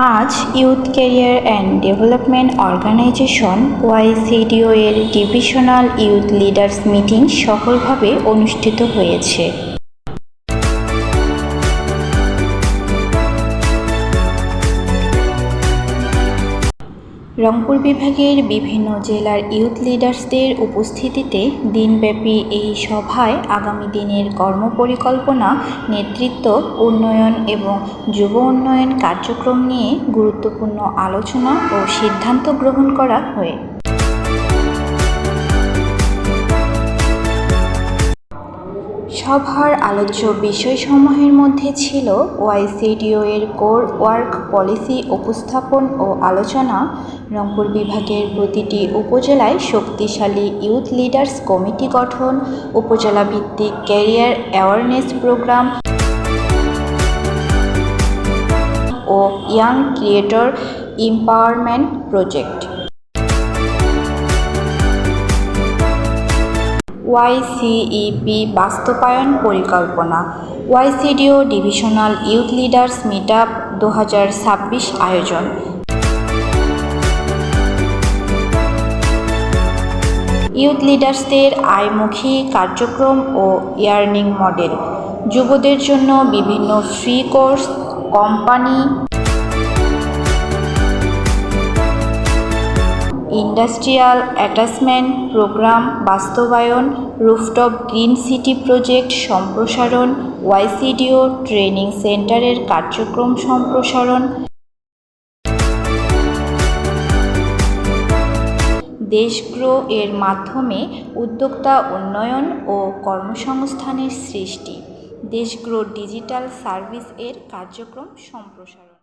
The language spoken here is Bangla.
আজ youth career and development organisation YCDO এর ডিভিশনাল ইউথ লিডার্স মিটিং সফলভাবে অনুষ্ঠিত হয়েছে। রংপুর বিভাগের বিভিন্ন জেলার ইউথ লিডার্সদের উপস্থিতিতে দিনব্যাপী এই সভায় আগামী দিনের কর্মপরিকল্পনা, নেতৃত্ব, উন্নয়ন এবং যুব উন্নয়ন কার্যক্রম নিয়ে গুরুত্বপূর্ণ আলোচনা ও সিদ্ধান্ত গ্রহণ করা হয়। সভার আলোচ্য বিষয়সমূহের মধ্যে ছিল ওয়াইসিডিও এর কোর ওয়ার্ক পলিসি উপস্থাপন ও আলোচনা, রংপুর বিভাগের প্রতিটি উপজেলায় শক্তিশালী ইউথ লিডার্স কমিটি গঠন, উপজেলা ভিত্তিক ক্যারিয়ার অ্যাওয়ারনেস প্রোগ্রাম ও ইয়াং ক্রিয়েটর এম্পাওয়ারমেন্ট প্রজেক্ট। ওয়াইসিইপি বাস্তবায়ন পরিকল্পনা, ওয়াইসিডিও ডিভিশনাল ইউথ লিডার্স মিটআপ 2026 আয়োজন। ইউথ লিডার্সদের আয়মুখী কার্যক্রম ও ইয়ার্নিং মডেল, যুবদের জন্য বিভিন্ন free course, company industrial attachment programme বাস্তবায়ন, রুফটপ গ্রিন সিটি প্রজেক্ট সম্প্রসারণ, ওয়াইসিডিও ট্রেনিং সেন্টারের কার্যক্রম সম্প্রসারণ, দেশগ্রো এর মাধ্যমে উদ্যোক্তা উন্নয়ন ও কর্মসংস্থানের সৃষ্টি, দেশগ্রো ডিজিটাল সার্ভিস এর কার্যক্রম সম্প্রসারণ।